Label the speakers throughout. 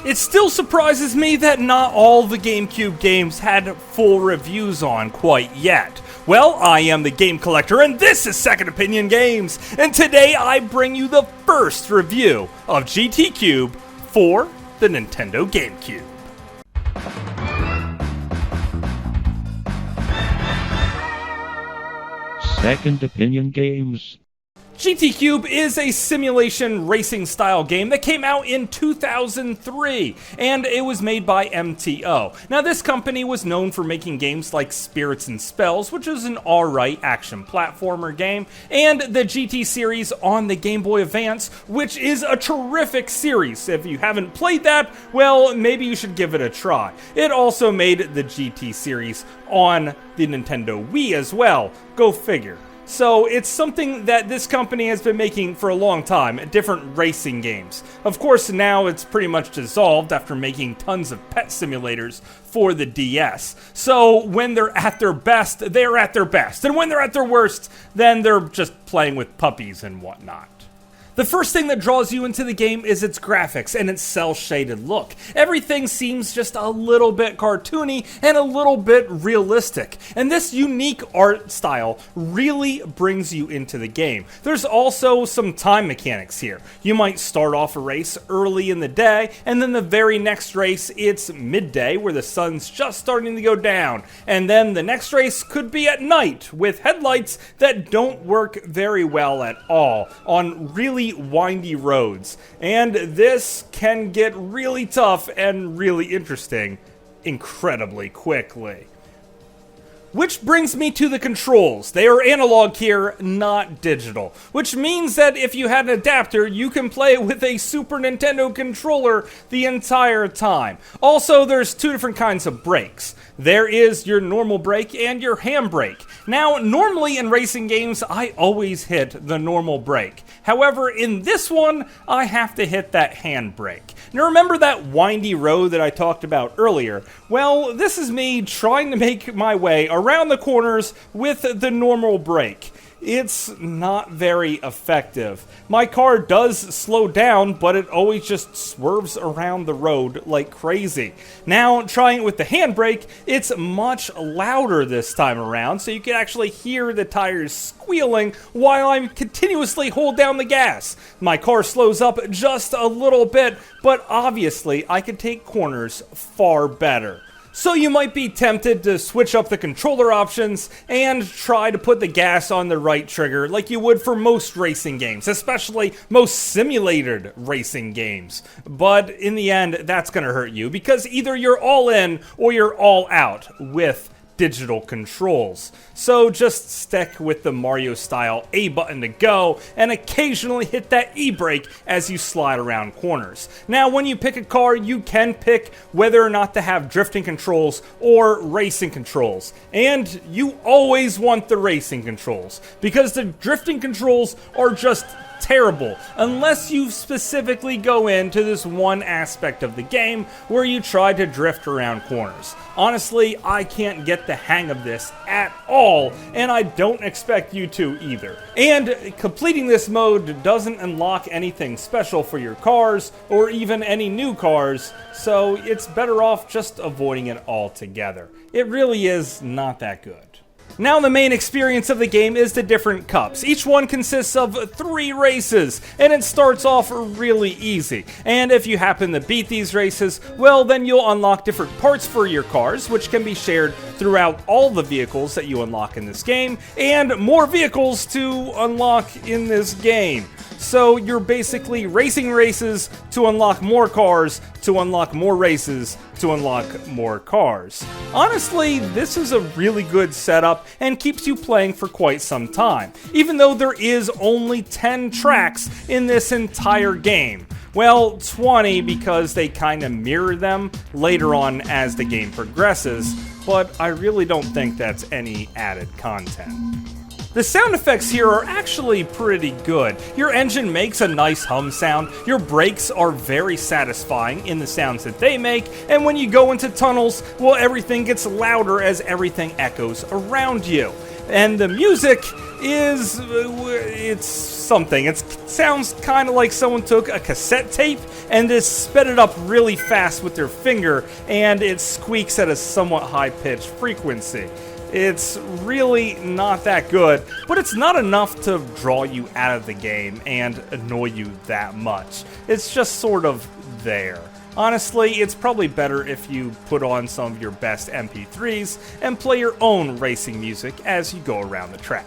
Speaker 1: It still surprises me that not all the GameCube games had full reviews on quite yet. Well, I am the Game Collector, and this is Second Opinion Games, and today I bring you the first review of GT Cube for the Nintendo GameCube.
Speaker 2: Second Opinion Games.
Speaker 1: GT Cube is a simulation racing style game that came out in 2003, and it was made by MTO. Now, this company was known for making games like Spirits and Spells, which is an alright action platformer game, and the GT series on the Game Boy Advance, which is a terrific series. If you haven't played that, well, maybe you should give it a try. It also made the GT series on the Nintendo Wii as well. Go figure. So it's something that this company has been making for a long time, different racing games. Of course, now it's pretty much dissolved after making tons of pet simulators for the DS. So when they're at their best, they're at their best. And when they're at their worst, then they're just playing with puppies and whatnot. The first thing that draws you into the game is its graphics and its cel-shaded look. Everything seems just a little bit cartoony and a little bit realistic, and this unique art style really brings you into the game. There's also some time mechanics here. You might start off a race early in the day, and then the very next race it's midday where the sun's just starting to go down, and then the next race could be at night with headlights that don't work very well at all on really windy roads, and this can get really tough and really interesting incredibly quickly. Which brings me to the controls. They are analog here, not digital, which means that if you had an adapter, you can play with a Super Nintendo controller the entire time. Also, there's two different kinds of brakes. There is your normal brake and your handbrake. Now, normally in racing games, I always hit the normal brake. However, in this one, I have to hit that handbrake. Now, remember that windy road that I talked about earlier? Well, this is me trying to make my way around the corners with the normal brake. It's not very effective. My car does slow down, but it always just swerves around the road like crazy. Now, trying it with the handbrake, it's much louder this time around, so you can actually hear the tires squealing while I continuously hold down the gas. My car slows up just a little bit, but obviously I can take corners far better. So you might be tempted to switch up the controller options and try to put the gas on the right trigger like you would for most racing games, especially most simulated racing games. But in the end, that's going to hurt you because either you're all in or you're all out with digital controls. So just stick with the Mario style A button to go and occasionally hit that E brake as you slide around corners. Now when you pick a car, you can pick whether or not to have drifting controls or racing controls. And you always want the racing controls because the drifting controls are just terrible unless you specifically go into this one aspect of the game where you try to drift around corners. Honestly, I can't get the hang of this at all, and I don't expect you to either. And completing this mode doesn't unlock anything special for your cars or even any new cars, so it's better off just avoiding it altogether. It really is not that good. Now the main experience of the game is the different cups. Each one consists of 3 races, and it starts off really easy. And if you happen to beat these races, well then you'll unlock different parts for your cars, which can be shared throughout all the vehicles that you unlock in this game, and more vehicles to unlock in this game. So you're basically racing races to unlock more cars, to unlock more races, to unlock more cars. Honestly, this is a really good setup and keeps you playing for quite some time, even though there is only 10 tracks in this entire game. Well, 20 because they kind of mirror them later on as the game progresses, but I really don't think that's any added content. The sound effects here are actually pretty good. Your engine makes a nice hum sound, your brakes are very satisfying in the sounds that they make, and when you go into tunnels, well, everything gets louder as everything echoes around you. And the music is, it's something. It sounds kind of like someone took a cassette tape and just sped it up really fast with their finger, and it squeaks at a somewhat high-pitched frequency. It's really not that good, but it's not enough to draw you out of the game and annoy you that much. It's just sort of there. Honestly, it's probably better if you put on some of your best MP3s and play your own racing music as you go around the track.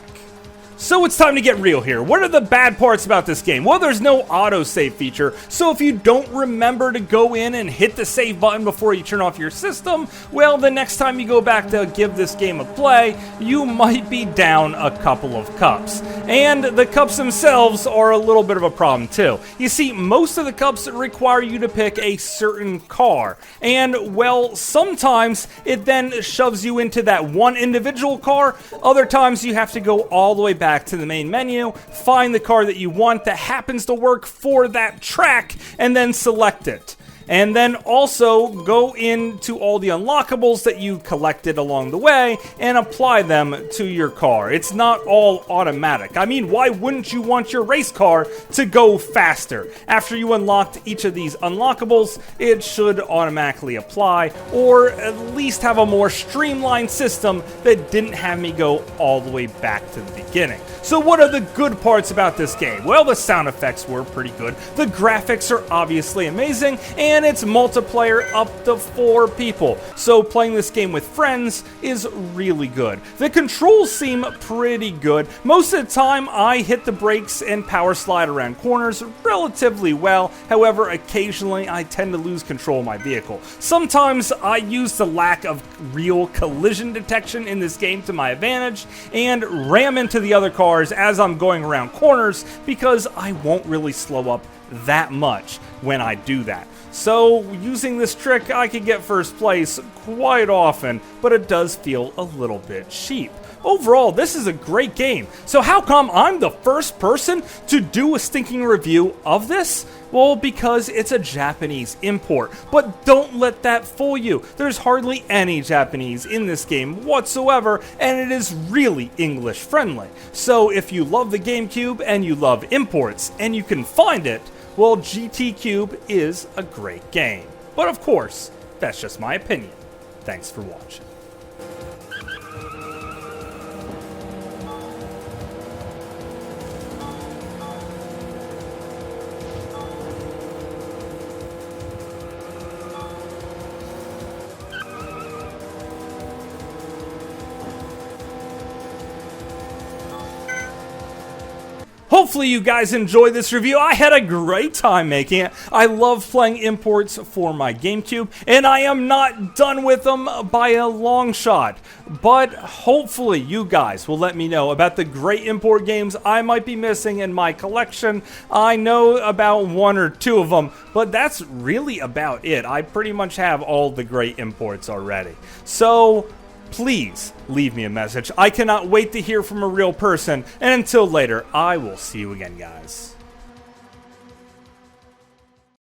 Speaker 1: So it's time to get real here. What are the bad parts about this game? Well, there's no autosave feature, so if you don't remember to go in and hit the save button before you turn off your system, well, the next time you go back to give this game a play, you might be down a couple of cups. And the cups themselves are a little bit of a problem too. You see, most of the cups require you to pick a certain car, and well, sometimes it then shoves you into that one individual car. Other times you have to go all the way back to the main menu, find the car that you want that happens to work for that track, and then select it. And then also go into all the unlockables that you collected along the way and apply them to your car. It's not all automatic. I mean, why wouldn't you want your race car to go faster? After you unlocked each of these unlockables, it should automatically apply, or at least have a more streamlined system that didn't have me go all the way back to the beginning. So what are the good parts about this game? Well, the sound effects were pretty good. The graphics are obviously amazing, and it's multiplayer up to 4 people. So playing this game with friends is really good. The controls seem pretty good. Most of the time, I hit the brakes and power slide around corners relatively well. However, occasionally I tend to lose control of my vehicle. Sometimes I use the lack of real collision detection in this game to my advantage and ram into the other cars as I'm going around corners because I won't really slow up that much when I do that. So using this trick, I can get first place quite often, but it does feel a little bit cheap. Overall, this is a great game. So how come I'm the first person to do a stinking review of this? Well, because it's a Japanese import. But don't let that fool you. There's hardly any Japanese in this game whatsoever, and it is really English friendly. So if you love the GameCube and you love imports, and you can find it, well, GT Cube is a great game. But of course, that's just my opinion. Thanks for watching. Hopefully you guys enjoyed this review. I had a great time making it. I love playing imports for my GameCube, and I am not done with them by a long shot. But hopefully you guys will let me know about the great import games I might be missing in my collection. I know about 1 or 2 of them, but that's really about it. I pretty much have all the great imports already. So please leave me a message. I cannot wait to hear from a real person. And until later, I will see you again, guys.